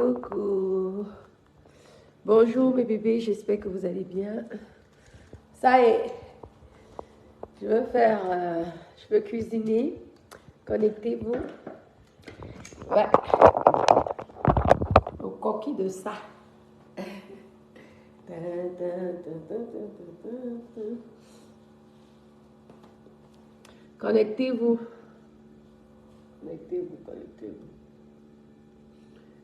Coucou. Bonjour mes bébés, j'espère que vous allez bien. Ça y est, je veux cuisiner. Connectez-vous. Ouais. Au coquille de ça. Connectez-vous. Connectez-vous, connectez-vous.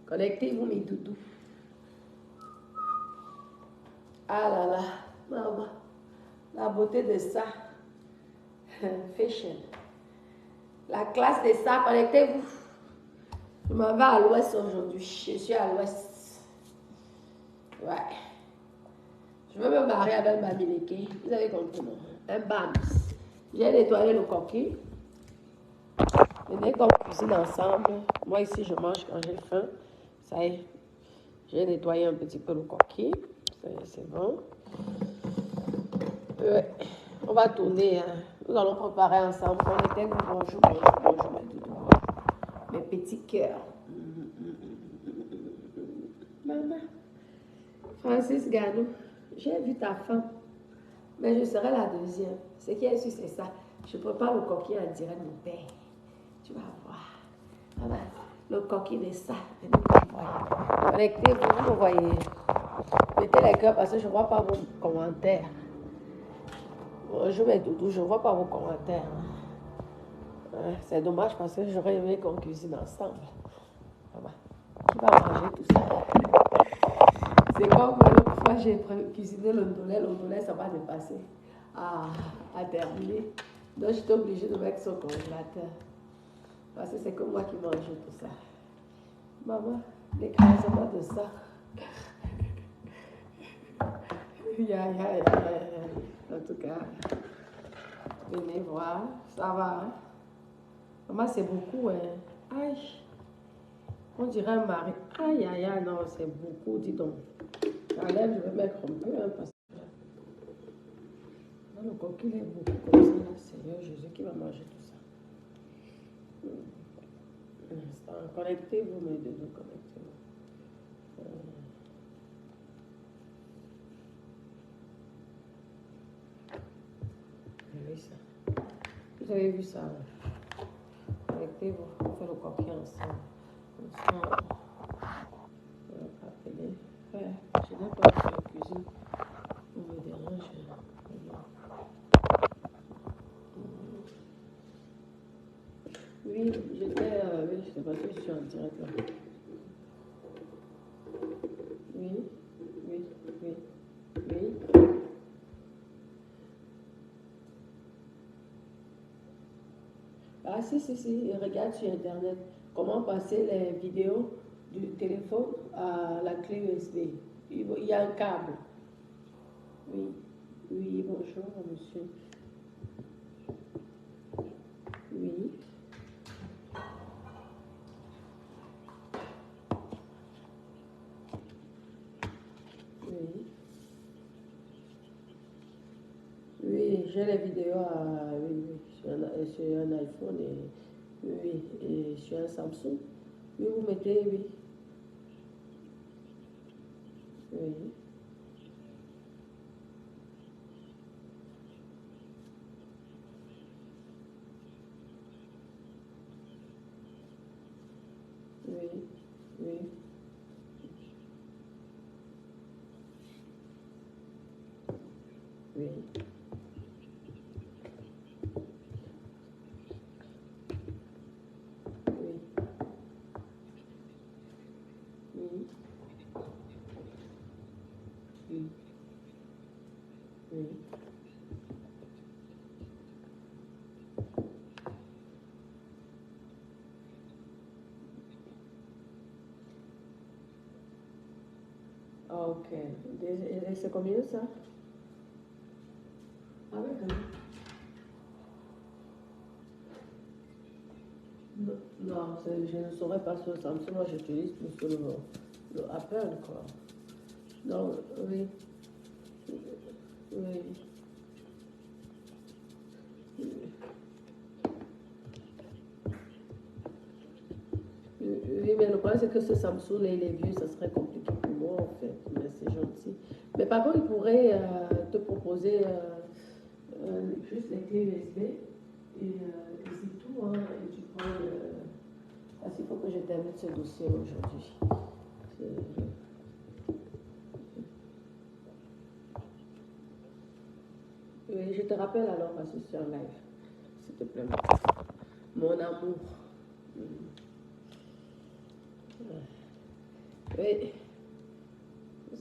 Connectez-vous mes doudous. Ah là là, maman, la beauté de ça. Fashion. La classe de ça, connectez-vous. Je m'en vais à l'ouest aujourd'hui. Je suis à l'ouest. Ouais. Je veux me marier avec ma Mileke. Vous avez compris, non? Un bams. J'ai nettoyé le coquille. Venez qu'on cuisine ensemble. Moi ici, je mange quand j'ai faim. Ça y est. J'ai nettoyé un petit peu le coquille. C'est bon. On va tourner. Hein. Nous allons préparer ensemble. Connectez-vous. Bonjour, bonjour, bonjour, mes doudous. Mes petits cœurs. Maman. Francis Gano, j'ai vu ta femme, mais je serai la deuxième. Ce qui est sûr, c'est ça. Je prépare le coquille en direct de mon père. Tu vas voir. Maman, le coquille de ça. Connectez-vous, vous voyez. Mettez les cœurs parce que je ne vois pas vos commentaires. Bonjour mes doudous, je ne vois pas vos commentaires. C'est dommage parce que j'aurais aimé qu'on cuisine ensemble. Maman, qui va manger tout ça? C'est comme l'autre fois, j'ai cuisiné l'ondolé, ça va dépasser à terminer. Donc, j'étais obligée de mettre sur le congélateur. Parce que c'est que moi qui mange tout ça. Maman, l'écrasement de ça. En tout cas, venez voir, ça va. Hein? Maman, c'est beaucoup. Hein? Aïe, on dirait un mari. Aïe, aïe, aïe, non, c'est beaucoup, dis donc. J'enlève, je vais mettre un peu, hein, parce que le coquille est beaucoup comme ça, là. Seigneur Jésus qui va manger tout ça. Connectez-vous, mes deux, connectez-vous. Vous avez vu ça? Connectez-vous, on fait le coquille ensemble. Comme ça, on va appeler. Ouais, je n'ai pas fait la cuisine. On me dérange. Oui, c'est parce que je suis en direct là. Oui. Ah si, regarde sur internet comment passer les vidéos du téléphone à la clé USB. Il y a un câble. Oui, bonjour monsieur. Oui. Oui, j'ai les vidéos sur un iPhone et sur un Samsung. Oui, vous mettez, oui. Ok. Et c'est combien ça? Ah oui, quand même. Non, je ne saurais pas sur Samsung, moi j'utilise plus sur le Apple, quoi. Non, oui. Oui, mais le problème, c'est que ce Samsung, là, il est vieux, ça serait compliqué pour moi, en fait. Mais c'est gentil. Mais par contre, il pourrait te proposer juste les clés USB. Et c'est tout, hein. Et tu prends parce qu'il faut que je termine ce dossier aujourd'hui. Oui, je te rappelle alors parce que c'est en live. S'il te plaît. Mon amour. Oui. Vous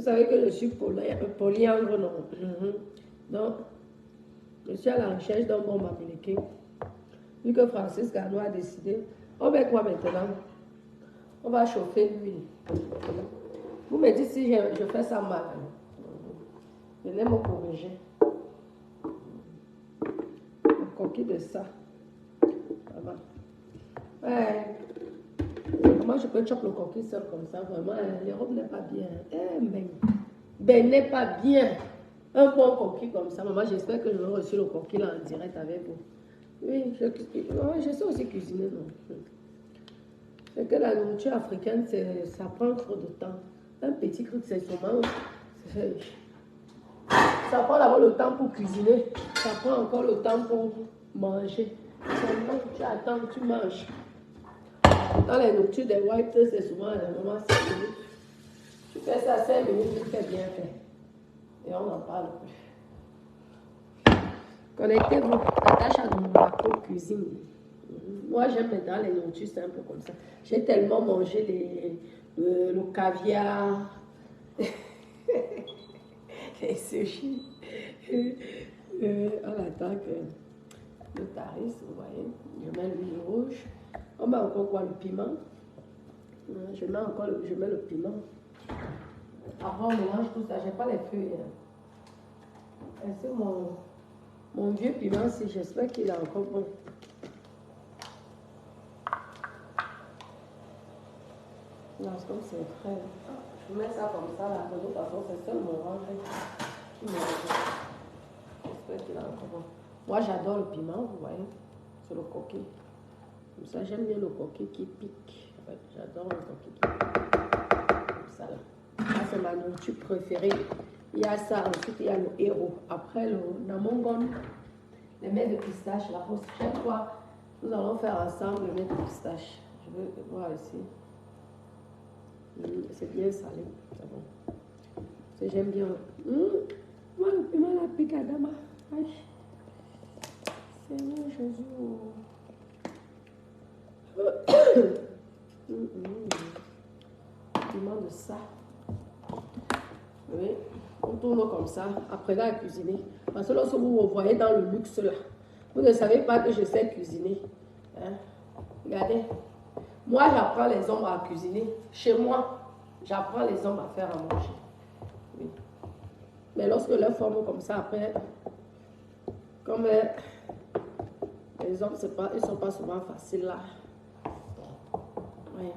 savez que je suis polyandre, non? Donc, je suis à la recherche d'un bon américain. Vu que Francis Gano a décidé, on met quoi maintenant? On va chauffer l'huile. Vous me dites si je fais ça mal. Venez me corriger. Le coquille de ça. Ça va. Ouais. Comment je peux choper le coquille seul comme ça? Vraiment, les robes n'est pas bien. Ben n'est pas bien. Un bon coquille comme ça. Maman, j'espère que je vais reçu le coquille là en direct avec vous. Oui, je sais aussi cuisiner, non? C'est que la nourriture africaine, ça prend trop de temps. Un petit truc, c'est souvent... Ça prend d'abord le temps pour cuisiner. Ça prend encore le temps pour manger. Seulement, tu attends, tu manges. Dans les nourritures des whites, c'est souvent un moment 5 minutes. Tu fais ça 5 minutes, tu fais bien fait. Et on n'en parle plus. Connectez-vous, attache à mon cuisine. Moi, j'aime dans les nourritures simples comme ça. J'ai tellement mangé le caviar, les sushis. On attend que le tarif, vous voyez. Je mets l'huile rouge. On met encore quoi? Le piment. Je mets le piment. Après, on mélange tout ça. Je n'ai pas les feuilles. C'est mon vieux piment, si j'espère qu'il est encore bon. Non, c'est comme c'est frais. Je mets ça comme ça, là. De toute façon, c'est seul mon orange qui me j'espère qu'il est encore bon. Moi, j'adore le piment, vous voyez. C'est le coquille. Comme ça, j'aime bien le coquille qui pique. Ouais, j'adore le coquille qui pique. Comme ça, là. Ça, c'est ma nourriture préférée. Il y a ça, ensuite, il y a le héros. Après, le namongon, les mets de pistache. La prochaine fois, nous allons faire ensemble le mets de pistache. Je veux voir ici. C'est bien salé, c'est bon. J'aime bien. Moi, le piment, la pique à dama. Seigneur Jésus. Piment de ça. Oui, on tourne comme ça. Après là, à cuisiner. Parce que lorsque vous vous voyez dans le luxe là, vous ne savez pas que je sais cuisiner. Hein? Regardez. Moi, j'apprends les hommes à cuisiner. Chez moi, j'apprends les hommes à faire à manger. Oui. Mais lorsque leur forme comme ça, après, comme les hommes, ils ne sont pas souvent faciles là. Oui,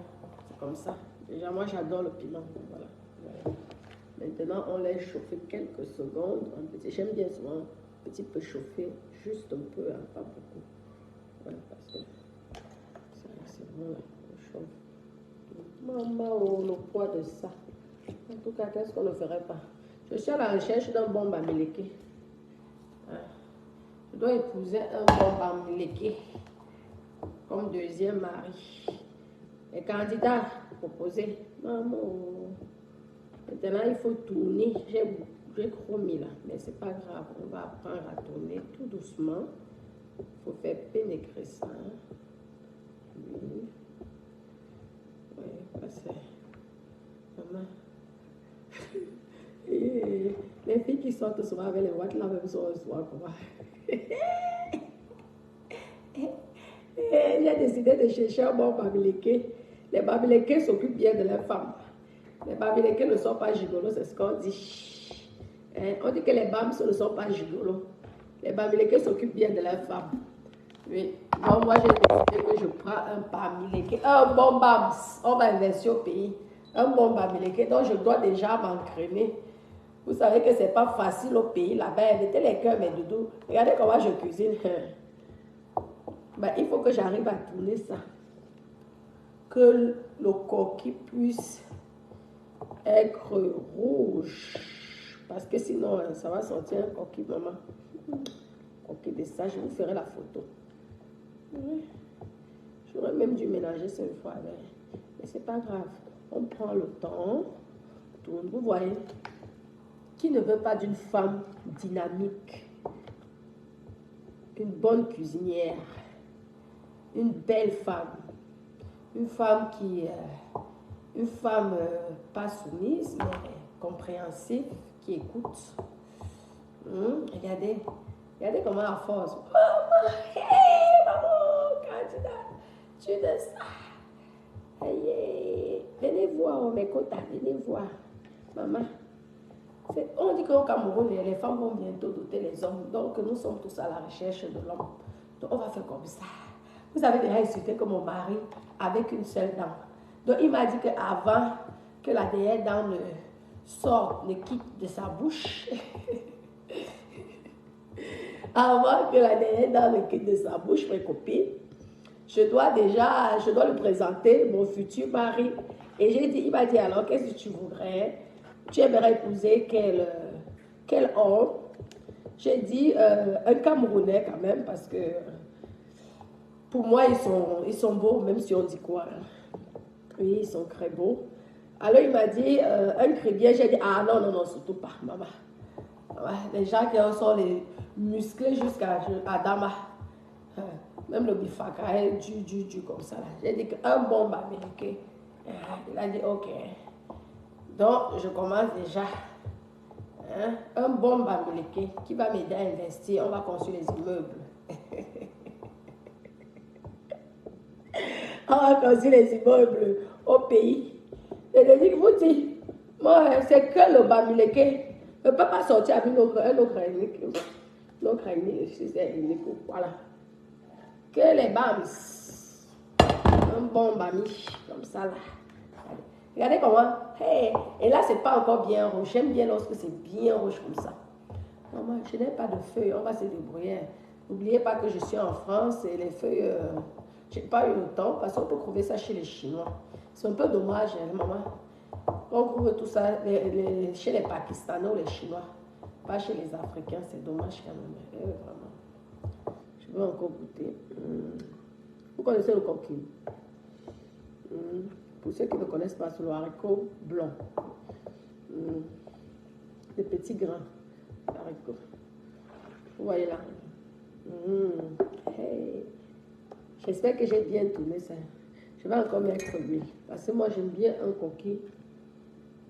c'est comme ça. Déjà, moi, j'adore le piment. Voilà. Maintenant, on laisse chauffer quelques secondes. J'aime bien souvent un petit peu chauffer, juste un peu, hein, pas beaucoup. Voilà, parce que c'est bon là. Maman, oh, le poids de ça. En tout cas, qu'est-ce qu'on ne ferait pas? Je suis à la recherche d'un bon bamileke. Je dois épouser un bon bamileke comme deuxième mari. Les candidats proposés. Maman, maintenant il faut tourner. J'ai chromé là, mais c'est pas grave. On va apprendre à tourner tout doucement. Il faut faire pénétrer ça. Oui. Oui, parce que maman. Et les filles qui sortent souvent avec les watts, la même chose, quoi. J'ai décidé de chercher un bon bamileke. Les bamileke s'occupent bien de leurs femmes. Les bamileke ne sont pas gigolos, c'est ce qu'on dit. On dit que les bams ne sont pas gigolos. Les bamileke s'occupent bien de leurs femmes. Oui. Donc moi, j'ai décidé que je prends un bamileke, un bon bams. On va investir au pays. Un bon bamileke, donc je dois déjà m'entraîner. Vous savez que c'est pas facile au pays là-bas. Mettez les cœurs, mes doudous. Regardez comment je cuisine. Ben, il faut que j'arrive à tourner ça. que le coquille puisse être rouge. Parce que sinon, ça va sentir un coquille, maman. Coquille de ça, je vous ferai la photo. Oui. J'aurais même dû mélanger cette fois. Mais c'est pas grave. On prend le temps. Tourne. Vous voyez, qui ne veut pas d'une femme dynamique, une bonne cuisinière, une belle femme, une femme qui, pas soumise, mais compréhensive, qui écoute. Regardez, regardez comment elle force. Maman, hey, maman, candidat, tu de ça. Aïe, venez voir mes quotas, venez voir. Maman, on dit qu'au Cameroun, les femmes vont bientôt doter les hommes. Donc, nous sommes tous à la recherche de l'homme. Donc, on va faire comme ça. Vous avez déjà insulté que mon mari avec une seule dent. Donc, il m'a dit qu'avant que la dernière dent ne sorte, ne quitte de sa bouche, avant que la dernière dent ne quitte de sa bouche, mes copines, je dois lui présenter mon futur mari. Et j'ai dit, il m'a dit, alors, qu'est-ce que tu voudrais? Tu aimerais épouser quel homme? J'ai dit, un Camerounais quand même, parce que pour moi, ils sont beaux, même si on dit quoi. Hein. Oui, ils sont très beaux. Alors, il m'a dit, un Chrétien. J'ai dit, ah non, non, non, surtout pas, maman. Les gens qui sont les musclés jusqu'à Dama. Même le bifaka, du comme ça. J'ai dit qu'un bon américain. Il a dit, ok. Donc, je commence déjà. Hein? Un bon américain qui va m'aider à investir. On va construire les immeubles. On va construire les immeubles au pays. Et je dis, vous dites, moi, c'est que le Bamileke ne peut pas sortir avec un autre ethnique. L'autre ethnique, c'est ethnique. Voilà. Que les Bams. Un bon Bami, comme ça là. Regardez comment. Hey, et là, c'est pas encore bien rouge. J'aime bien lorsque c'est bien rouge comme ça. Maman, je n'ai pas de feuilles. On va se débrouiller. N'oubliez pas que je suis en France et les feuilles, je n'ai pas eu le temps parce qu'on peut trouver ça chez les Chinois. C'est un peu dommage, hein, maman. On trouve tout ça chez les Pakistanais ou les Chinois. Pas chez les Africains. C'est dommage quand même. Vraiment. Je veux encore goûter. Vous connaissez le coquille? Pour ceux qui ne connaissent pas, c'est le haricot blanc. Des petits grains d'haricots. Vous voyez là. Hey. J'espère que j'ai bien tourné ça. Je vais encore mettre l'huile. Parce que moi, j'aime bien un coquille.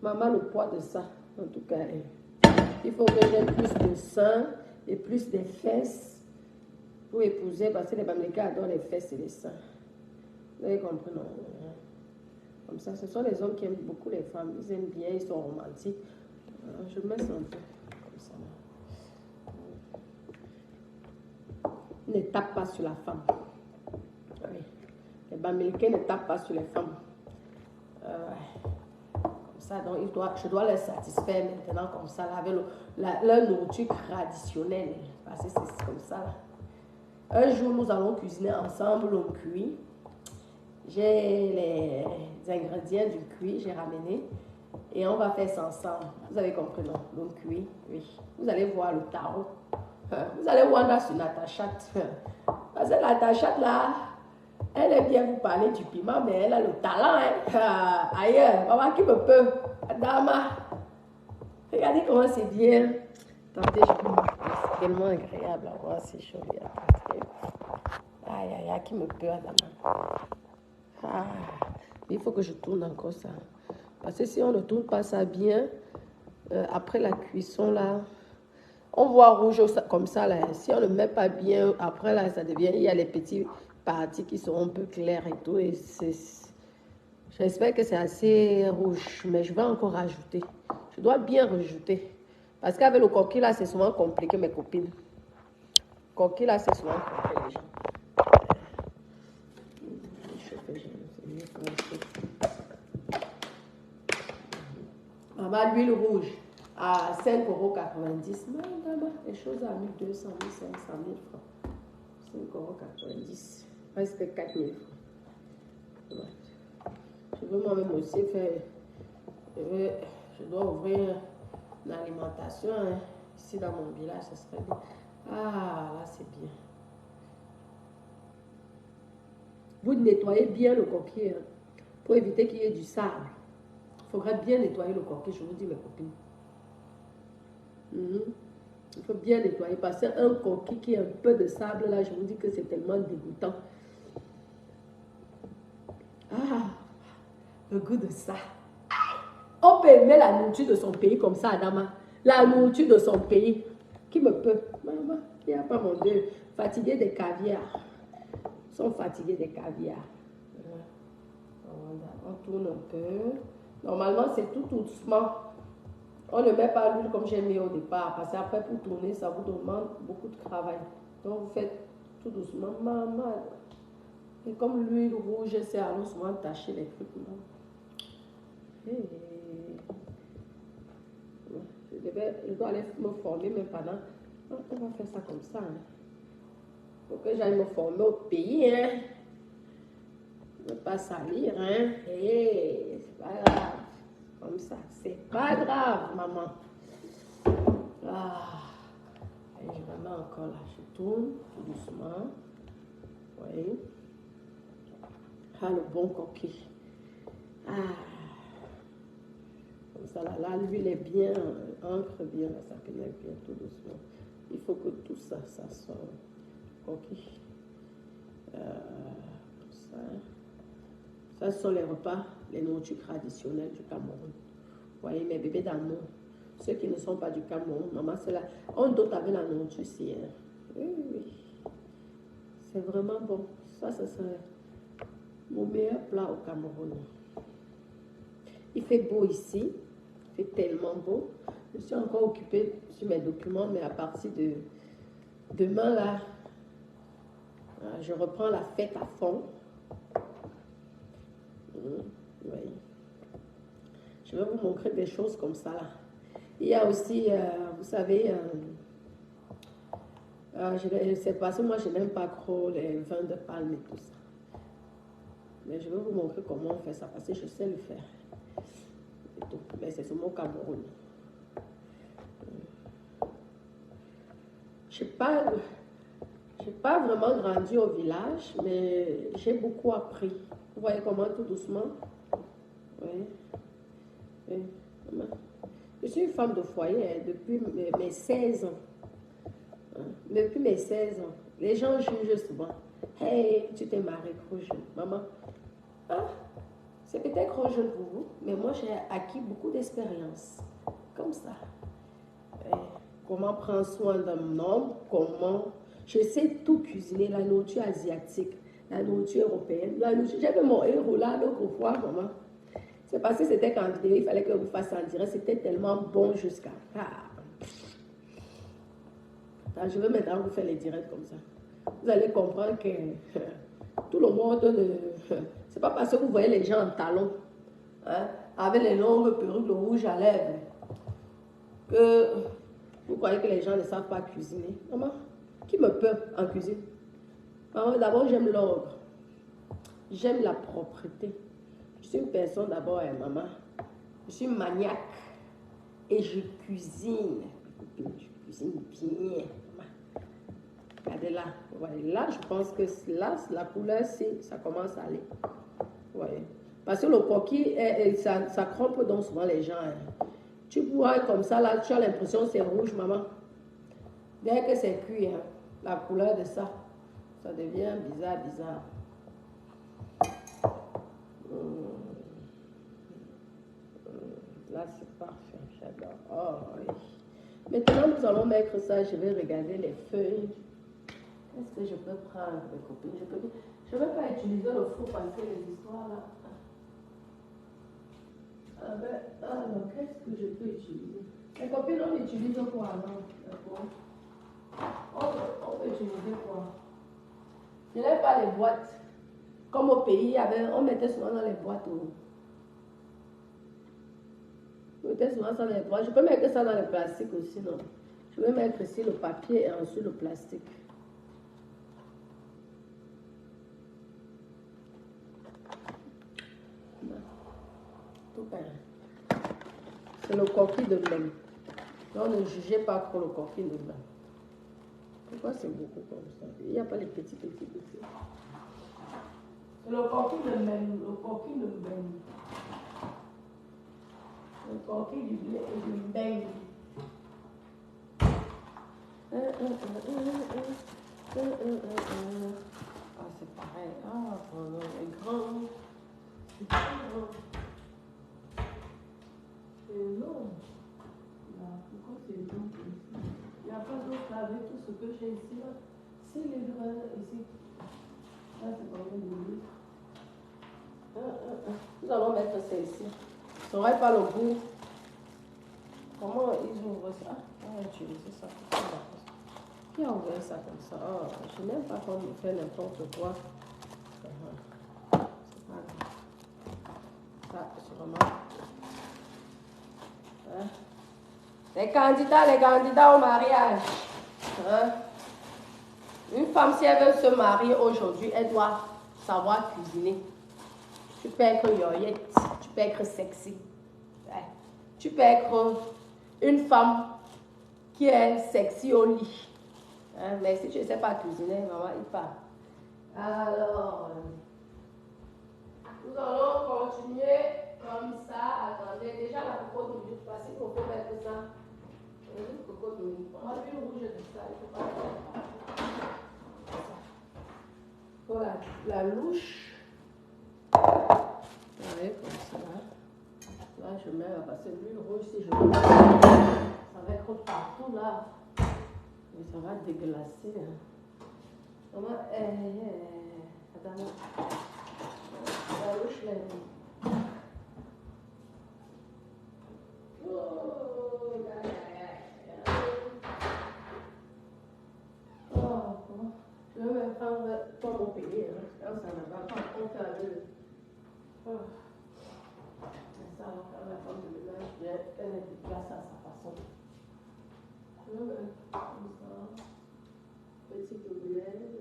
Maman, le poids de ça, en tout cas, il faut que j'aie plus de seins et plus de fesses pour épouser. Parce que les Bamileke adorent les fesses et les seins. Vous avez compris, non? Comme ça, ce sont les hommes qui aiment beaucoup les femmes. Ils aiment bien, ils sont romantiques. Je mets ça un peu comme ça. Ne tape pas sur la femme. Oui. Les Bamileke ne tapent pas sur les femmes. Comme ça, donc je dois les satisfaire maintenant comme ça, là, avec leur nourriture traditionnelle. Parce que c'est comme ça. Là. Un jour, nous allons cuisiner ensemble au cuit. J'ai les ingrédients du cuit, j'ai ramené. Et on va faire ça ensemble. Vous avez compris, non? Le cuit, oui. Vous allez voir le tarot. Vous allez voir là sur Natacha. Parce que Natacha, là, elle aime bien vous parler du piment, mais elle a le talent. Hein? Ailleurs, maman qui me peut. Dama. Regardez comment c'est bien. Attendez, c'est tellement agréable à voir ces choses. Aïe, aïe, aïe, qui me peut, Dama. Ah, il faut que je tourne encore ça. Parce que si on ne tourne pas ça bien, après la cuisson, là, on voit rouge comme ça, là. Si on ne met pas bien, après, là, ça devient, il y a les petits parties qui sont un peu claires et tout. Et j'espère que c'est assez rouge, mais je vais encore rajouter. Je dois bien rajouter. Parce qu'avec le coquille, là, c'est souvent compliqué, mes copines. Coquille, là, c'est souvent compliqué, les gens. Maman, l'huile rouge à 5,90 €. Madame, les choses à 1200, 1500 000 francs. 5,90 €. Presque 4 000 francs. veux moi-même aussi faire. Je dois ouvrir l'alimentation hein. Ici dans mon village, ça serait bien. Ah, là c'est bien. Vous nettoyez bien le coquille hein, pour éviter qu'il y ait du sable. Il faudrait bien nettoyer le coquille, je vous dis mes copines. Il faut bien nettoyer parce qu'un coquille qui a un peu de sable là, je vous dis que c'est tellement dégoûtant. Ah, le goût de ça. On peut aimer la nourriture de son pays comme ça, Adama. La nourriture de son pays. Qui me peut? Maman, il n'y a pas mon Dieu. Fatigué des caviars. Ils sont fatigués des caviars. On tourne un peu. Normalement, c'est tout doucement. On ne met pas l'huile comme j'ai mis au départ. Parce qu'après, pour tourner, ça vous demande beaucoup de travail. Donc, vous faites tout doucement. Maman. Et comme l'huile rouge, c'est allons souvent tacher les trucs. Je dois aller me former, mais pendant. On va faire ça comme ça. Hein. Faut que j'aille me former au pays. Hein. Ne pas salir. Hein. Hey, c'est pas grave. Comme ça. C'est pas grave, maman. Ah. Et je remets encore là. Je tourne tout doucement. Oui. Ah, le bon coquille. Ah. Comme ça, là, l'huile est bien, ancre bien, là, ça pénètre bien tout doucement. Il faut que tout ça, ça soit coquille. Ça. Ça sont les repas, les nourritures traditionnelles du Cameroun. Vous voyez, mes bébés d'amour, ceux qui ne sont pas du Cameroun, maman, c'est là. On dote avec la nourriture ici. Hein. Oui, oui. C'est vraiment bon. Ça serait mon meilleur plat au Cameroun. Il fait beau ici. Il fait tellement beau. Je suis encore occupée sur mes documents, mais à partir de demain, là, je reprends la fête à fond. Oui. Je vais vous montrer des choses comme ça, là. Il y a aussi, vous savez, je sais pas, moi, je n'aime pas trop les vins de palme et tout ça. Mais je vais vous montrer comment on fait ça, parce que je sais le faire. Mais c'est sur mon Cameroun. Je n'ai pas vraiment grandi au village, mais j'ai beaucoup appris. Vous voyez comment, tout doucement? Oui. Oui. Je suis une femme de foyer hein, depuis mes 16 ans. Depuis mes 16 ans. Les gens jugent souvent. Hey, tu t'es mariée trop jeune. Maman, ah, c'est peut-être trop jeune pour vous, mais moi j'ai acquis beaucoup d'expérience. Comme ça. Comment prendre soin d'un homme, comment... Je sais tout cuisiner, la nourriture asiatique, la nourriture européenne, la nourriture... J'avais mon héros là l'autre fois, maman. C'est parce que c'était qu'en vidéo, il fallait que vous fassiez en direct. C'était tellement bon jusqu'à... Je vais maintenant vous faire les directs comme ça. Vous allez comprendre que tout le monde ne... C'est pas parce que vous voyez les gens en talons, hein, avec les longues perruques, le rouge à lèvres, que vous croyez que les gens ne savent pas cuisiner. Maman, qui me peut en cuisine? D'abord, j'aime l'ordre. J'aime la propreté. Je suis une personne d'abord, maman. Je suis maniaque. Et je cuisine. Je cuisine bien. Regardez là. Voyez, là, je pense que là, la couleur, ça commence à aller. Voyez. Parce que le coquille, ça crompe donc souvent les gens. Hein. Tu vois comme ça, là, tu as l'impression que c'est rouge, maman. Dès que c'est cuit, hein, la couleur de ça, ça devient bizarre. Là, c'est parfait, j'adore. Oh, oui. Maintenant, nous allons mettre ça. Je vais regarder les feuilles. Qu'est-ce que je peux prendre, mes copines? Je ne vais pas utiliser le four parce que les histoires là. Alors, qu'est-ce que je peux utiliser? Mes copines, on utilise quoi alors? On peut utiliser quoi? Je n'aime pas les boîtes. Comme au pays, on mettait souvent dans les boîtes. On mettait souvent ça dans les boîtes. Je peux mettre ça dans le plastique aussi, non? Je vais mettre ici le papier et ensuite le plastique. tout cas. C'est le coquille de même. Donc ne jugez pas trop le coquille de même. Pourquoi c'est beaucoup comme ça? Il n'y a pas les petits. C'est le coquille de même. Le coquille de même. Le coquille du blé et du beigne. Ah, c'est pareil. Ah, pendant les grands. C'est long. Là, pourquoi c'est long comme ça? Il n'y a pas d'autre avec tout ce que j'ai ici. Là. C'est les grains ici. Là, c'est combien de litres? Nous allons mettre ça ici. Ça n'aurait pas le goût. Comment ils ouvrent ça? On va utiliser ça. Qui a ouvert ça comme ça? Oh, je n'aime pas qu'on me fait n'importe quoi. C'est pas grave. Ça, sûrement. Hein? Les candidats au mariage. Hein? Une femme, si elle veut se marier aujourd'hui, elle doit savoir cuisiner. Tu peux être yoyette, tu peux être sexy. Ouais. Tu peux être une femme qui est sexy au lit. Hein? Mais si tu ne sais pas cuisiner, maman, il part. Alors, nous allons continuer comme ça. Attendez, déjà la cocotte minute passée, il faut mettre ça. Une cocotte minute. On va l'huile rouge de ça, il ne faut pas faire. La louche. Ouais, comme ça. Là, je mets, parce que l'huile rouge, si je mets, ça va être partout là. Et ça va déglacer. Hein. Attends, la louche, là. Je vais me prendre comme au pays. Hein. Ça ne va pas. On fait à deux. Ça, on va faire la forme de ménage. Elle est déplace à sa façon. Je vais mettre comme ça. Petite omelette.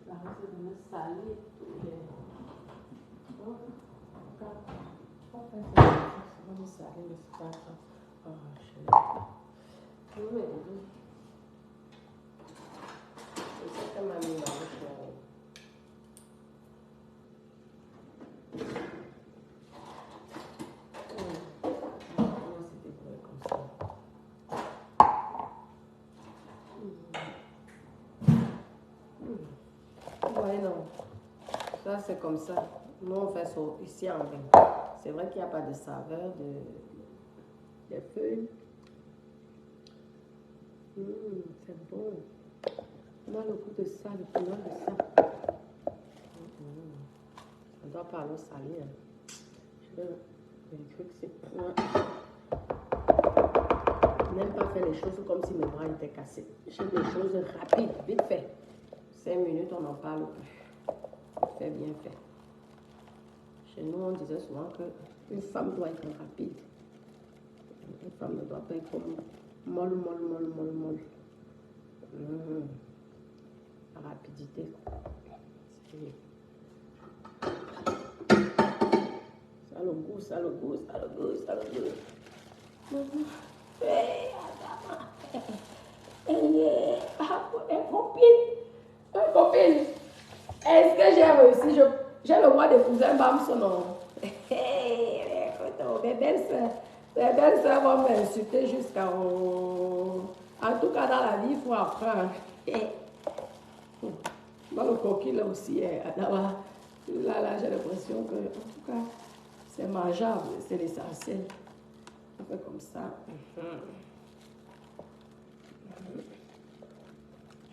La rose de me saler. On va faire ça. On va me saler, mais c'est pas grave. Oh, je vais mettre. C'est ça que m'a mis dans le chéri. Comment c'est décoré comme ça? Vous voyez, non? Ça, c'est comme ça. Nous, on fait ça ici en bain. C'est vrai qu'il n'y a pas de saveur des feuilles. C'est bon. On a le goût de ça, le piment de ça. On doit pas l'eau salée. Hein. Je truc, c'est moi. Je n'aime pas faire les choses comme si mes bras étaient cassés. J'aime les choses rapides, vite fait. 5 minutes, on n'en parle plus. C'est bien fait. Chez nous, on disait souvent qu'une femme doit être rapide. Une femme ne doit pas être molle. La rapidité. Ça le goût. Copine, est-ce que j'ai réussi? J'ai le droit d'épouser un bamson, non? Écoute, mes belles-sœurs vont m'insulter jusqu'à... En tout cas, dans la vie, il faut apprendre. Moi, le coquille, là aussi, là, j'ai l'impression que, en tout cas, c'est mangeable, c'est l'essentiel. On fait comme ça.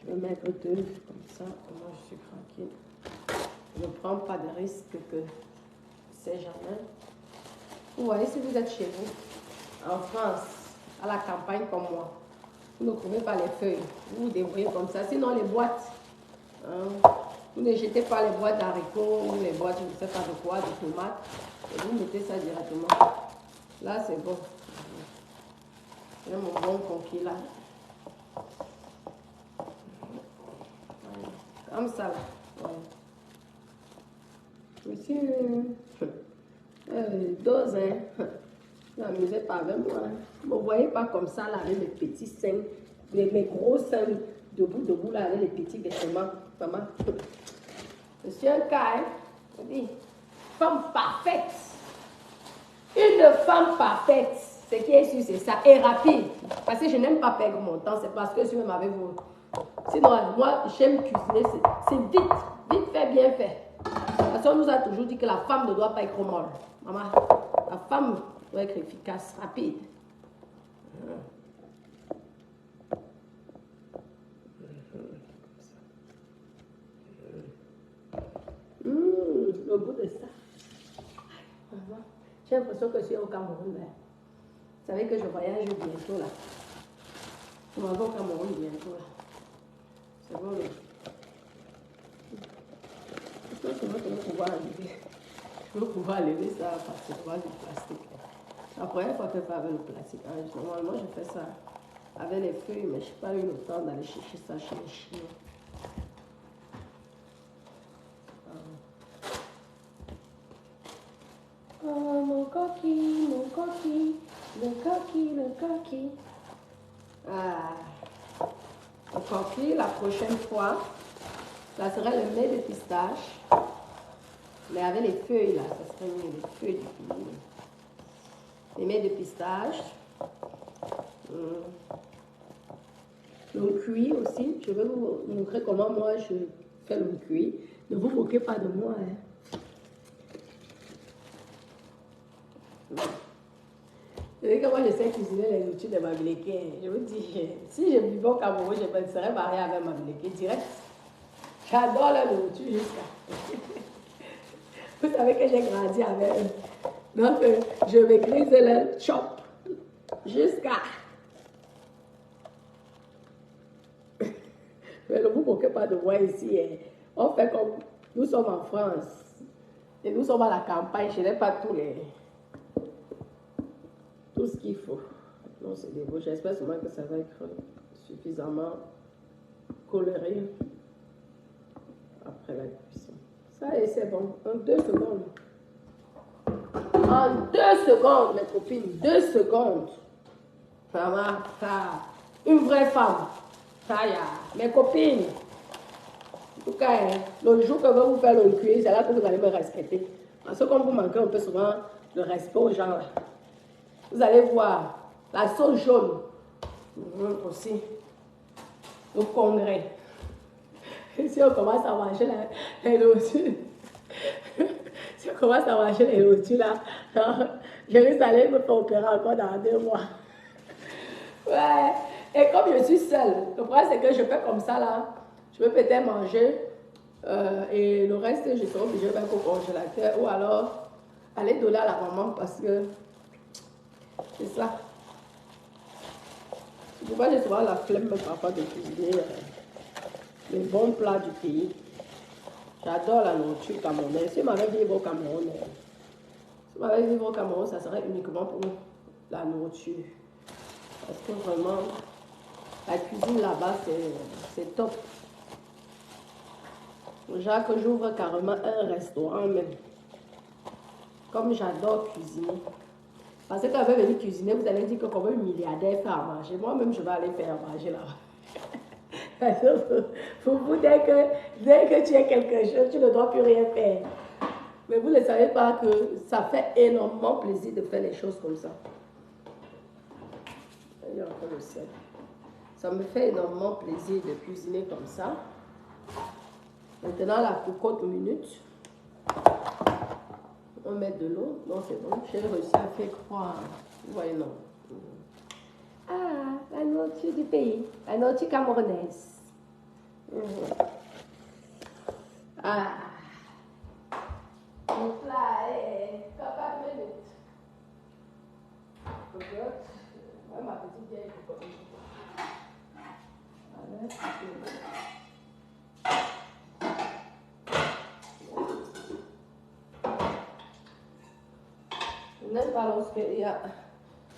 Je vais mettre 2 comme ça. Moi, je suis tranquille. Je ne prends pas de risque que c'est jamais. Vous voyez, si vous êtes chez vous, en France, à la campagne comme moi, vous ne trouvez pas les feuilles. Vous vous débrouillez comme ça. Sinon, les boîtes, hein, vous ne jetez pas les boîtes d'haricots ou les boîtes, je ne sais pas de quoi, de tomates. Et vous mettez ça directement. Là, c'est bon. J'ai mon bon conquis là. Comme ça, là. Ouais. Monsieur, dose, hein. Ne m'amusez pas avec moi. Ne me voyez pas comme ça, là, avec mes petits seins, mes gros seins, debout, là, avec les petits vêtements. Maman. Monsieur un cas, hein. Je dis, femme parfaite. Une femme parfaite. Ce qui est sûr, c'est ça. Et rapide. Parce que je n'aime pas perdre mon temps. C'est parce que je suis même avec vous. Sinon, moi, j'aime cuisiner. C'est vite. Vite fait, bien fait. Parce qu'on nous a toujours dit que la femme ne doit pas être molle. Maman, la femme doit être efficace, rapide. Le goût de ça. J'ai l'impression que je suis au Cameroun. Là. Vous savez que je voyage bientôt là. Je m'en vais au Cameroun bientôt là. C'est bon là. Je pense que je vais pouvoir arriver. Je vais pouvoir lever ça parce que je vois du plastique. La première fois que je fais avec le plastique, hein, normalement je fais ça avec les feuilles, mais je n'ai pas eu le temps d'aller chercher ça chez les Chinois. Oh mon coquille, mon coquille, le coquille, le coquille. Ah, le coquille, la prochaine fois, ça sera le mets de pistache. Mais avec les feuilles là, ça serait mieux, les feuilles du pays. Les mets de pistache. Le cuit aussi. Je vais vous montrer comment moi je fais le cuit. Ne vous moquez pas de moi. Hein. Vous savez que moi je sais cuisiner les nourritures de Mabileke. Je vous dis, si je vivais au Cameroun, je me serais mariée avec Mabileke direct. J'adore la nourriture jusqu'à. Vous savez que j'ai grandi avec eux. Donc, je maîtrise le chop jusqu'à. Mais ne vous moquez pas de moi ici. Hein. On fait comme nous sommes en France. Et nous sommes à la campagne. Je n'ai pas tout ce qu'il faut. Non, c'est des beaux. J'espère seulement que ça va être suffisamment coloré après la cuisson. Ça et c'est bon. En 2 secondes. En 2 secondes, mes copines. 2 secondes. Ça va. Ça. Une vraie femme. Ça y a. Mes copines. En tout cas, le jour que je vais vous faire le cuir, c'est là que vous allez me respecter. Parce que comme vous manquez un peu souvent le respect aux gens là. Vous allez voir la sauce jaune aussi au congrès. Si on commence à manger les nourritures, si on commence à manger les nourritures là, Jérusalem me fait opérer encore dans 2 mois. Ouais, et comme je suis seule, le problème c'est que je fais comme ça là, je peux peut-être manger et le reste je serai obligée de mettre au congélateur ou alors aller donner à la maman parce que c'est ça. Je vois j'ai souvent la flemme parfois de cuisiner les bons plats du pays. J'adore la nourriture camerounaise. Si je m'avais vivre au Cameroun, ça serait uniquement pour la nourriture. Parce que vraiment, la cuisine là-bas, c'est top. Jacques, j'ouvre carrément un restaurant même. Comme j'adore cuisiner. Parce que quand vous venez cuisiner, vous allez dire que comme un milliardaire fait à manger. Moi-même, je vais aller faire à manger là-bas. Vous, dès que tu as quelque chose, tu ne dois plus rien faire. Mais vous ne savez pas que ça fait énormément plaisir de faire les choses comme ça. Il y a encore le sel. Ça me fait énormément plaisir de cuisiner comme ça. Maintenant, la cocotte minute. On met de l'eau. Non, c'est bon. J'ai réussi à faire croire. Vous voyez, non. Ah, la nourriture du pays. La nourriture camerounaise. Ah. Donc là, 4 minutes. Cocotte. Ouais, ma petite vieille cocotte. Je n'aime pas lorsque il y a...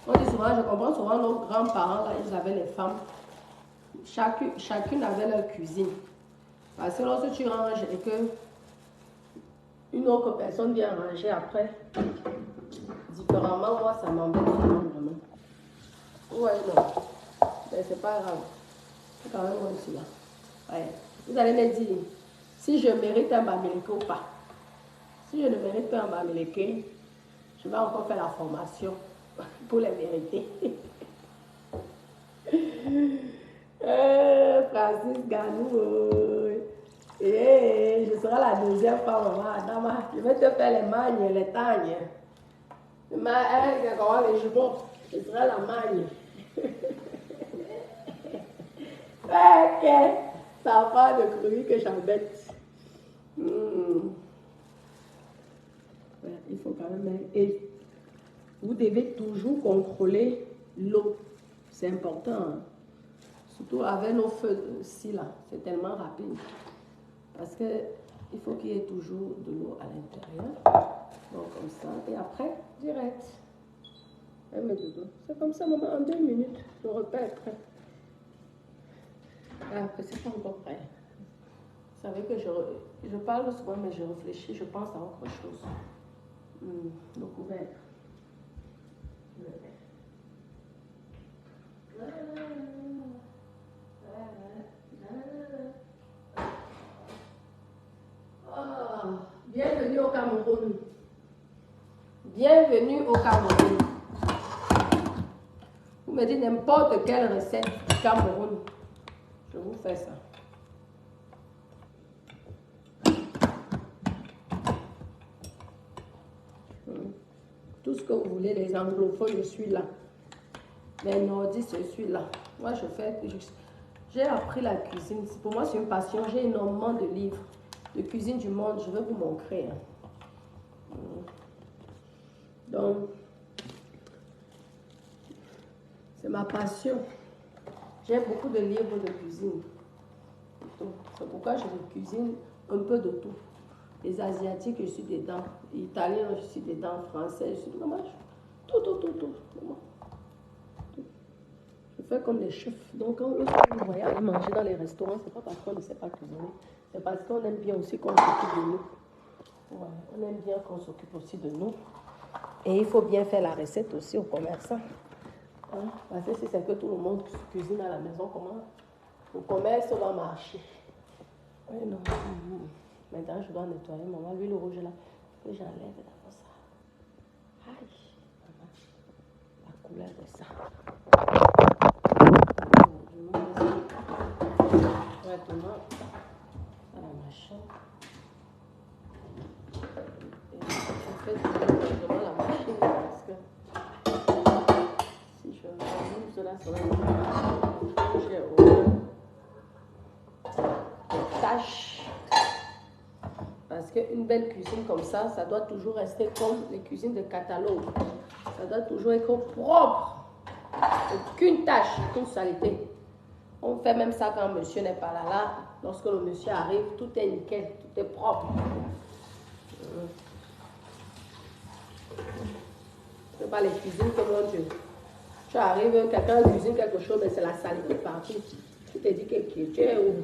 On dit souvent, je comprends souvent nos grands-parents, là, ils avaient les femmes. Chacune avait leur cuisine. Parce que lorsque tu ranges et que une autre personne vient ranger après, différemment, moi, ça m'embête vraiment. Ouais, non. Mais c'est pas grave. C'est quand même moi aussi là. Ouais. Vous allez me dire si je mérite un bamileke ou pas. Si je ne mérite pas un bamileke, je vais encore faire la formation pour les mériter. Francis Ganou. Je serai la deuxième fois, maman. Adama. Je vais te faire les magnes, les tagnes. Comment les jupons. Je serai la magne. Ok. Ça part de cruie que j'embête. Ouais, il faut quand même. Et vous devez toujours contrôler l'eau. C'est important. Hein? Surtout avec nos feux-ci là. C'est tellement rapide. Parce que il faut qu'il y ait toujours de l'eau à l'intérieur. Donc comme ça. Et après, direct. C'est comme ça, maman. En 2 minutes, le repas est prêt. Après, c'est pas encore prêt. Vous savez que je parle souvent, mais je réfléchis, je pense à autre chose. Le couvercle. Bienvenue au Cameroun. Bienvenue au Cameroun. Vous me dites n'importe quelle recette du Cameroun. Je vous fais ça. Tout ce que vous voulez, les anglophones, je suis là. Les nordistes, je suis là. Moi, j'ai appris la cuisine. Pour moi, c'est une passion. J'ai énormément de livres de cuisine du monde. Je vais vous montrer. Donc, c'est ma passion. J'ai beaucoup de livres de cuisine. C'est pourquoi je cuisine un peu de tout. Les asiatiques, je suis dedans. Les italiens, je suis dedans. Français, je suis dedans. Tout. Je fais comme les chefs. Donc, quand vous voyez aller manger dans les restaurants, c'est pas parce qu'on ne sait pas cuisiner. C'est parce qu'on aime bien aussi qu'on s'occupe de nous. Ouais, on aime bien qu'on s'occupe aussi de nous. Et il faut bien faire la recette aussi aux commerçants. Hein? Parce que si c'est que tout le monde cuisine à la maison, comment le commerce va marcher? Oui, non. Maintenant, je dois nettoyer. Maman, l'huile rouge là, que j'enlève d'abord ça. Aïe, maman, la couleur de ça. Je mets ça directement à la machine. Et je fais directement la machine parce que si je remove cela, ça va être j'ai tâche. Parce qu'une belle cuisine comme ça doit toujours rester comme les cuisines de catalogue. Ça doit toujours être propre. Aucune tâche, aucune saleté. On fait même ça quand monsieur n'est pas là. Lorsque le monsieur arrive, tout est nickel, tout est propre. C'est pas les cuisines comme mon Dieu. Tu arrives, quelqu'un cuisine quelque chose, mais c'est la saleté partout. Tu te dis que tu es où?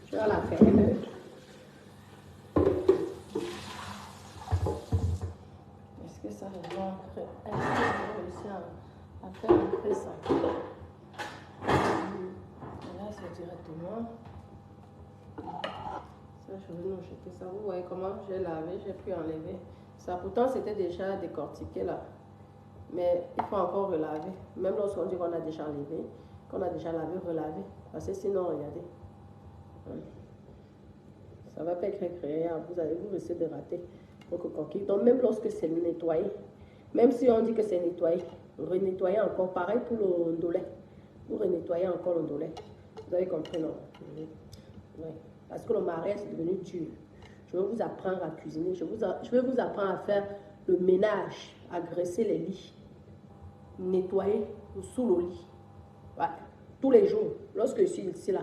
Tu vas la faire. Est-ce que ça va rentrer? Est-ce que je vais réussir à faire entrer ça? Et là, c'est directement. Ça, je vais nous jeter ça. Vous voyez comment j'ai lavé, j'ai pu enlever. Ça, pourtant, c'était déjà décortiqué là. Mais il faut encore relaver. Même lorsqu'on dit qu'on a déjà lavé, relaver. Parce que sinon, regardez. Ça va pas être agréable. Vous risquez de rater votre coquille. Donc, même lorsque c'est nettoyé, même si on dit que c'est nettoyé, renettoyer encore. Pareil pour le ndolé. Vous renettoyez encore le ndolé. Vous avez compris, non? Oui. Parce que le marais, c'est devenu dur. Je vais vous apprendre à cuisiner. Je vais vous apprendre à faire le ménage, à graisser les lits, nettoyer sous le lit. Ouais. Tous les jours, lorsque je suis ici, là,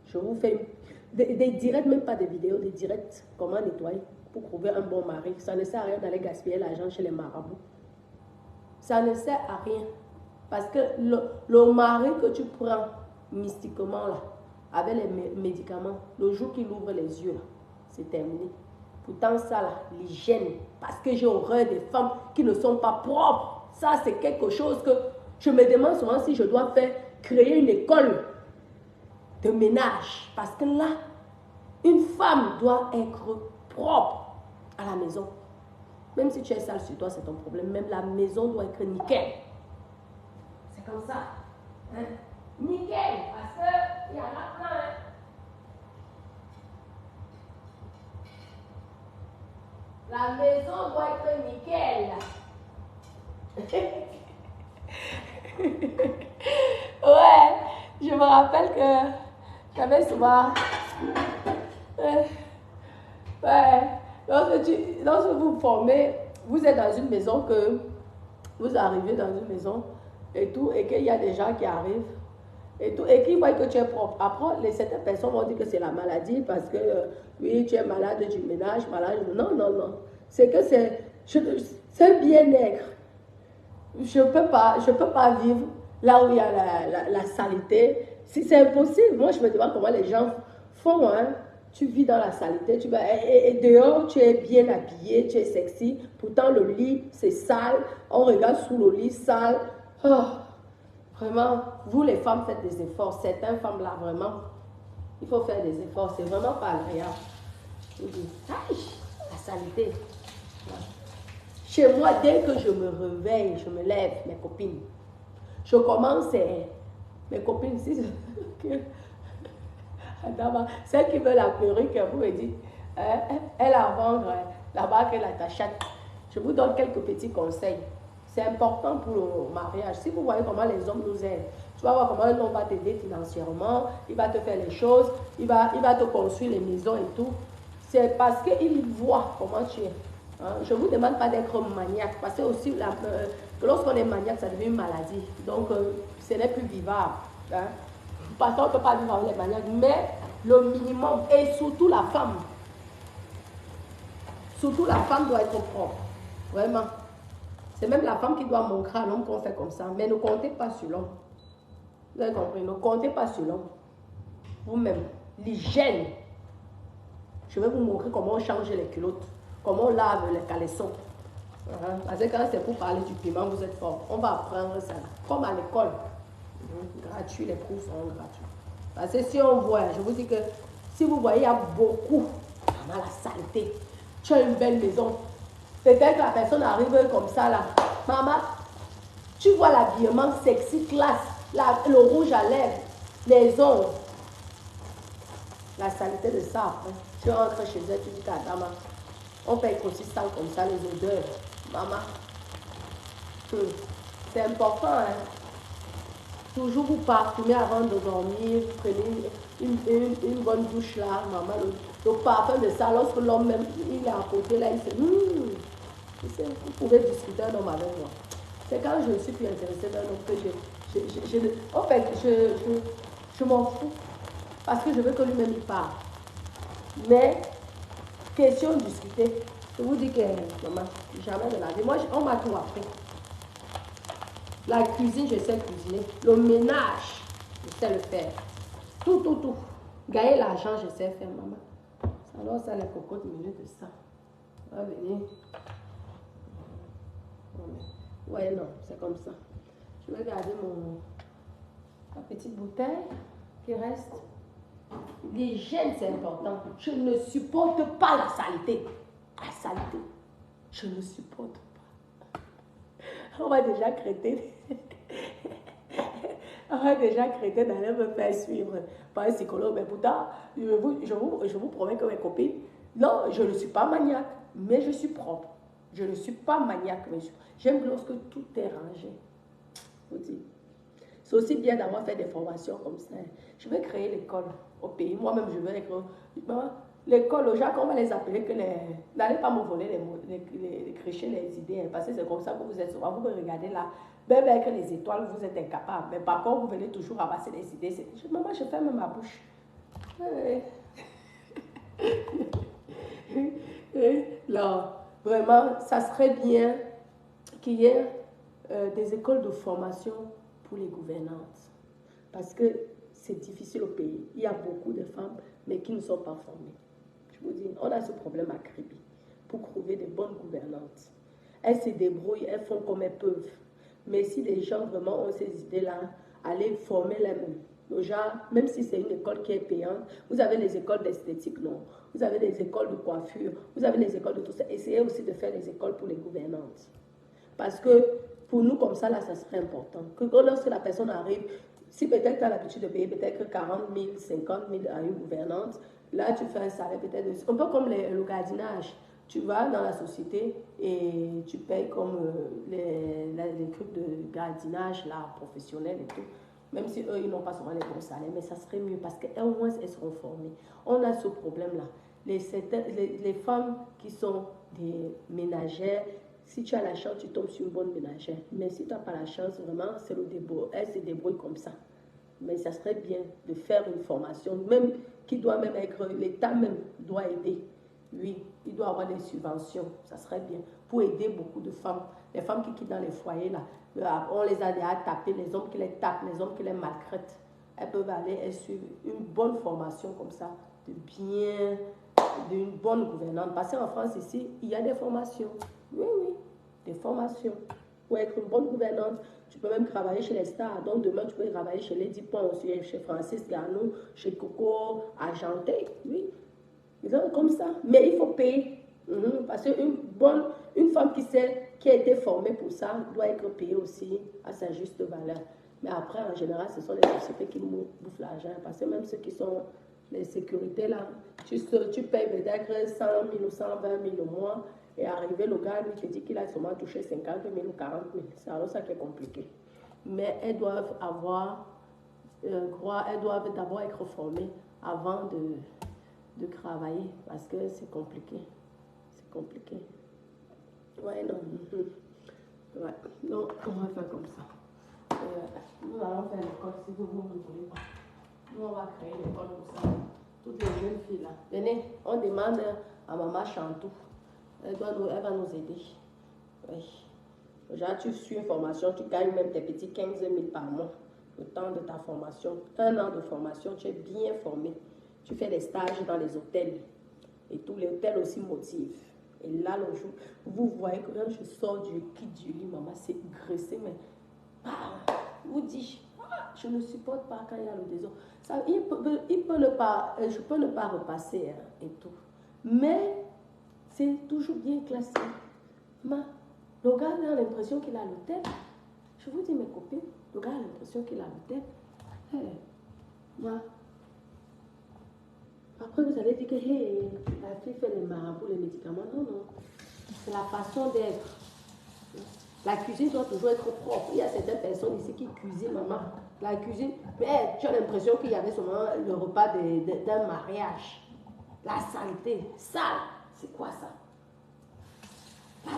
je vous fais des directs, même pas des vidéos, des directs, comment nettoyer pour trouver un bon mari. Ça ne sert à rien d'aller gaspiller l'argent chez les marabouts. Ça ne sert à rien. Parce que le mari que tu prends mystiquement, là, avec les médicaments. Le jour qu'il ouvre les yeux, c'est terminé. Pourtant, ça, là, l'hygiène, parce que j'ai horreur des femmes qui ne sont pas propres. Ça, c'est quelque chose que je me demande souvent si je dois créer une école de ménage. Parce que là, une femme doit être propre à la maison. Même si tu es sale sur toi, c'est ton problème. Même la maison doit être nickel. C'est comme ça. Hein? Nickel. Parce qu'il y en a plein. Hein? La maison doit être nickel. Ouais, je me rappelle que j'avais souvent... ouais, lorsque vous vous formez, vous êtes dans une maison que... Vous arrivez dans une maison et tout, et qu'il y a des gens qui arrivent et tout, et qui voient que tu es propre. Après, certaines personnes vont dire que c'est la maladie parce que, oui, tu es malade du ménage, malade... Non, non, non. C'est que c'est bien-être. Je peux pas vivre là où il y a la saleté. Si c'est impossible, moi je me demande comment les gens font. Hein. Tu vis dans la saleté, et dehors tu es bien habillé, tu es sexy. Pourtant le lit c'est sale, on regarde sous le lit sale. Oh, vraiment, vous les femmes faites des efforts. Certaines femmes là vraiment, il faut faire des efforts. C'est vraiment pas agréable. Vous dites, aïe, la saleté. Chez moi, dès que je me réveille, je me lève, mes copines. Je commence, mes copines, si celle qui veut la perruque, vous me dites, elle a à vendre là-bas qu'elle t'achète. Je vous donne quelques petits conseils. C'est important pour le mariage. Si vous voyez comment les hommes nous aident, tu vas voir comment un homme va t'aider financièrement, il va te faire les choses, il va te construire les maisons et tout. C'est parce qu'il voit comment tu es. Hein? Je ne vous demande pas d'être maniaque, parce que aussi, lorsqu'on est maniaque, ça devient une maladie. Donc, ce n'est plus vivable. Hein? Parce qu'on ne peut pas vivre avec les maniaques, mais le minimum, et surtout la femme doit être propre. Vraiment. C'est même la femme qui doit montrer à l'homme qu'on fait comme ça. Mais ne comptez pas sur l'homme. Vous avez compris? Ne comptez pas sur l'homme. Vous-même. L'hygiène. Je vais vous montrer comment on change les culottes. Comment on lave les caleçons. Parce que quand c'est pour parler du piment, vous êtes fort. On va apprendre ça. Comme à l'école. Gratuit, les cours sont gratuits. Parce que si on voit, je vous dis que si vous voyez, il y a beaucoup, vraiment la saleté. Tu as une belle maison. Peut-être que la personne arrive comme ça là. Maman, tu vois l'habillement sexy, classe, le rouge à lèvres, les ongles. La saleté de ça après. Tu rentres chez elle, tu dis qu'à Dama, on paye aussi ça comme ça, les odeurs. Maman, c'est important, hein. Toujours vous parfumez avant de dormir, prenez une bonne douche là, maman, le parfum de ça, lorsque l'homme même, il est à côté là, il fait, vous pouvez discuter un homme avec moi. C'est quand je ne suis plus intéressée d'un homme que en fait, je m'en fous, parce que je veux que lui-même il parle. Mais, question de discuter, je vous dis que, maman, jamais de la vie, moi, on m'a tout appris. La cuisine, je sais cuisiner. Le ménage, je sais le faire. Tout. Gagner l'argent, je sais faire, maman. Alors, ça, les cocottes minutes de ça. On va venir. Ouais, non, c'est comme ça. Je vais garder ma petite bouteille qui reste. L'hygiène, c'est important. Je ne supporte pas la saleté. La saleté. Je ne supporte pas. On va déjà crêter. On va déjà crêter d'aller me faire suivre par un psychologue. Mais pourtant, je vous promets que mes copines, non, je ne suis pas maniaque, mais je suis propre. Je ne suis pas maniaque, mais j'aime lorsque tout est rangé. C'est aussi bien d'avoir fait des formations comme ça. Je vais créer l'école au pays. Moi-même, je vais écrire. L'école, aux gens, on va les appeler que n'allez pas me voler les clichés, les idées, hein, parce que c'est comme ça que vous êtes souvent. Vous me regardez là, même avec les étoiles, vous êtes incapable. Mais par contre, vous venez toujours ramasser les idées. Maman, je ferme ma bouche. Non, vraiment, ça serait bien qu'il y ait des écoles de formation pour les gouvernantes. Parce que c'est difficile au pays. Il y a beaucoup de femmes, mais qui ne sont pas formées. Je vous dis, on a ce problème à Kribi pour trouver de bonnes gouvernantes. Elles se débrouillent, elles font comme elles peuvent. Mais si les gens vraiment ont ces idées-là, allez former les-mêmes. Déjà, même si c'est une école qui est payante, vous avez les écoles d'esthétique, non. Vous avez les écoles de coiffure, vous avez les écoles de tout ça. Essayez aussi de faire les écoles pour les gouvernantes. Parce que pour nous, comme ça, là, ça serait important. Que lorsque la personne arrive, si peut-être tu as l'habitude de payer peut-être 40 000, 50 000 à une gouvernante, là, tu fais un salaire peut-être un peu comme le gardinage. Tu vas dans la société et tu payes comme les trucs de gardinage là, professionnels et tout. Même si eux, ils n'ont pas souvent les bons salaires, mais ça serait mieux parce qu'au moins, elles seront formées. On a ce problème-là. Les femmes qui sont des ménagères, si tu as la chance, tu tombes sur une bonne ménagère. Mais si tu n'as pas la chance, vraiment, c'est le débrouille. Elles se débrouillent comme ça. Mais ça serait bien de faire une formation, même qui doit même être, l'État même doit aider. Oui, il doit avoir des subventions, ça serait bien, pour aider beaucoup de femmes. Les femmes qui quittent dans les foyers, là, on les a déjà tapées, les hommes qui les tapent, les hommes qui les maltraitent. Elles peuvent aller et suivre une bonne formation comme ça, d'une bonne gouvernante. Parce qu'en France, ici, il y a des formations. Oui, des formations. Pour être une bonne gouvernante, tu peux même travailler chez les stars. Donc demain, tu peux travailler chez Lady Pon, chez Francis Garnou, chez Coco Argenté. Oui, comme ça. Mais il faut payer. Parce qu'une femme qui a été formée pour ça doit être payée aussi à sa juste valeur. Mais après, en général, ce sont les sociétés qui bouffent l'argent. Parce que même ceux qui sont les sécurités là, tu payes peut-être 100 000 ou 120 000 au mois. Et arrivé, le gars lui te dit qu'il a seulement touché 50 000 ou 40 000. C'est alors ça qui est compliqué. Mais elles doivent d'abord être formées avant de travailler parce que c'est compliqué. C'est compliqué. Ouais, non. Ouais. Non, on va faire comme ça. Nous allons faire l'école si vous ne voulez pas. Nous, on va créer l'école pour ça. Toutes les jeunes filles là. Venez, on demande à maman Chantou. Elle va nous aider. Oui. Déjà, tu suis une formation, tu gagnes même tes petits 15 000 par mois. Le temps de ta formation. 1 an de formation, tu es bien formé. Tu fais des stages dans les hôtels. Et tous les hôtels aussi motivent. Et là, le jour, vous voyez que quand je sors du quitte du lit, maman, c'est graissé, mais vous dites, je ne supporte pas quand il y a le désordre. Ça, je peux ne pas repasser et tout. Mais c'est toujours bien classé. Le gars a l'impression qu'il a l'hôtel. Je vous dis, mes copines, le gars a l'impression qu'il a l'hôtel. Moi. Après, vous allez dire que la fille fait les marabouts, les médicaments. Non, non. C'est la façon d'être. La cuisine doit toujours être propre. Il y a certaines personnes ici qui cuisinent, maman. La cuisine, mais tu as l'impression qu'il y avait seulement le repas d'un mariage. La saleté, sale. C'est quoi ça?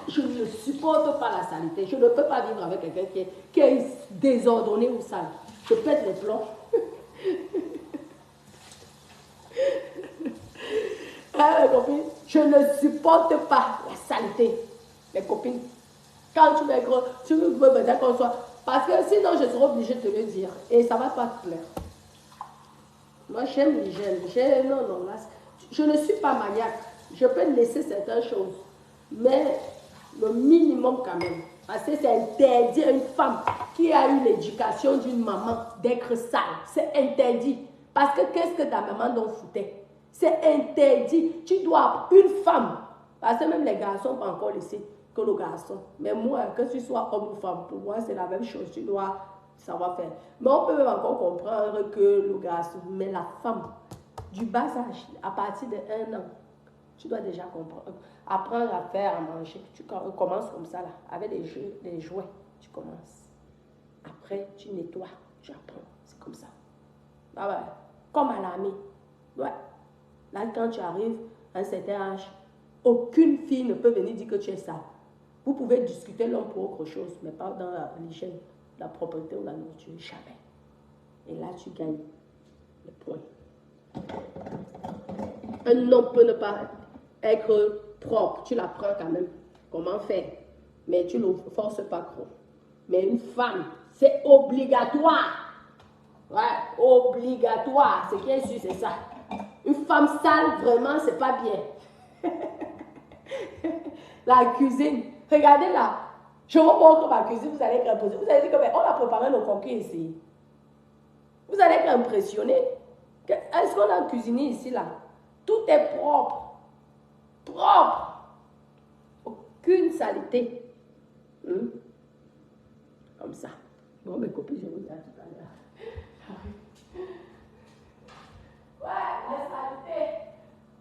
Je ne supporte pas la saleté. Je ne peux pas vivre avec quelqu'un qui est désordonné ou sale. Je pète les plombs. Mes copines, je ne supporte pas la saleté. Mes copines, quand tu veux gros, tu veux peut-être qu'on soit. Parce que sinon, je serai obligée de te le dire. Et ça ne va pas te plaire. Moi, j'aime l'hygiène. Non, là, je ne suis pas maniaque. Je peux laisser certaines choses. Mais le minimum quand même. Parce que c'est interdit à une femme qui a eu l'éducation d'une maman d'être sale. C'est interdit. Parce que qu'est-ce que ta maman dont foutait? C'est interdit. Tu dois, une femme, parce que même les garçons pas encore laissé que le garçon. Mais moi, que tu sois homme ou femme, pour moi, c'est la même chose. Tu dois savoir faire. Mais on peut même encore comprendre que le garçon, mais la femme, du bas âge, à partir de 1 an, tu dois déjà comprendre. Apprendre à faire, à manger. Tu commences comme ça, là, avec des jouets. Tu commences. Après, tu nettoies. Tu apprends. C'est comme ça. Ah ouais. Comme à l'armée. Ouais. Là, quand tu arrives à un certain âge, aucune fille ne peut venir dire que tu es sale. Vous pouvez discuter l'homme pour autre chose, mais pas dans l'hygiène, la propreté ou la nourriture. Jamais. Et là, tu gagnes le point. Un homme peut ne pas être propre. Tu l'apprends quand même. Comment faire. Mais tu ne le forces pas trop. Mais une femme, c'est obligatoire. Ouais, obligatoire. Ce qui est sûr, c'est ça. Une femme sale, vraiment, c'est pas bien. La cuisine. Regardez là. Je vous montre ma cuisine, vous allez être impressionné. Vous allez dire que on a préparé nos coquilles ici. Vous allez être impressionné. Est-ce qu'on a cuisiné ici là? Tout est propre. Propre. Aucune saleté. Comme ça. Bon, mes copines, je vous dis à tout à l'heure. Ouais, la saleté.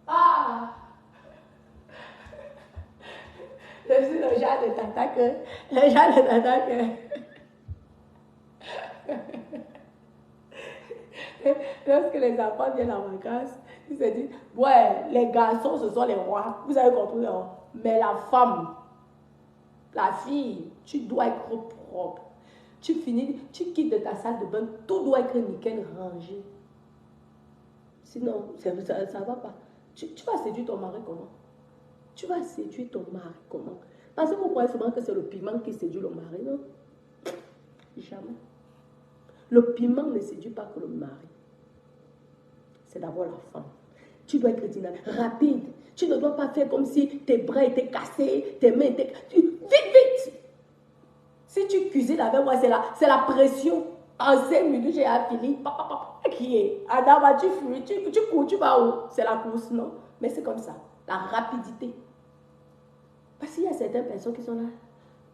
Ah! Je suis le genre de tata que. Le genre de tata que. Lorsque les enfants viennent en vacances, ils se disent, ouais, les garçons, ce sont les rois. Vous avez compris, non? Mais la femme, la fille, tu dois être propre. Tu finis, tu quittes de ta salle de bain, tout doit être nickel, rangé. Sinon, ça ne va pas. Tu vas séduire ton mari comment? Tu vas séduire ton mari comment? Parce que vous croyez souvent que c'est le piment qui séduit le mari, non? Jamais. Le piment ne séduit pas que le mari. C'est d'abord la femme. Tu dois être dynamique, rapide. Tu ne dois pas faire comme si tes bras étaient cassés, tes mains étaient... Vite! Si tu cuisines avec moi, c'est la pression. En 5 minutes, j'ai fini. Qui est? Adama, tu fuis, tu cours, tu vas où? C'est la course, non? Mais c'est comme ça. La rapidité. Parce qu'il y a certaines personnes qui sont là.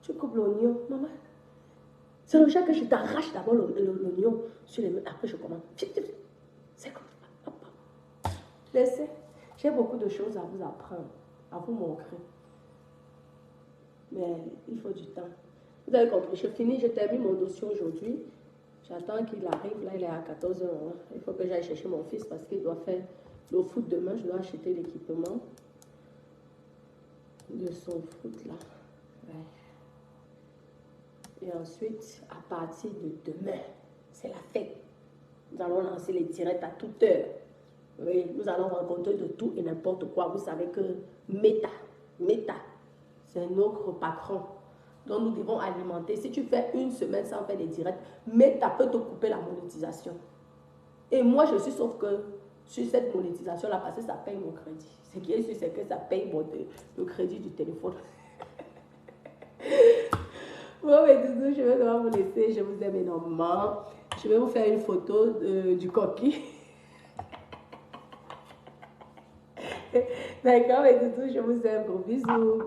Tu coupes l'oignon, maman. C'est le genre que je t'arrache d'abord l'oignon sur les mains. Après, je commence. C'est comme ça. Laissez. J'ai beaucoup de choses à vous apprendre, à vous montrer. Mais il faut du temps. Vous avez compris, je finis, je termine mon dossier aujourd'hui. J'attends qu'il arrive, là il est à 14h. Hein. Il faut que j'aille chercher mon fils parce qu'il doit faire le foot demain. Je dois acheter l'équipement de son foot là. Ouais. Et ensuite, à partir de demain, c'est la fête. Nous allons lancer les directs à toute heure. Oui, nous allons rencontrer de tout et n'importe quoi. Vous savez que Meta, c'est notre patron. Donc nous devons alimenter. Si tu fais une semaine sans faire des directs, Meta peut te couper la monétisation. Et moi, je suis sauf que sur cette monétisation-là, parce que ça paye mon crédit. Ce qui est sûr, c'est que ça paye le crédit du téléphone. Bon, mais tout, je vais devoir vous laisser. Je vous aime énormément. Je vais vous faire une photo du coquille. D'accord, mais tout, je vous aime. Gros bisous.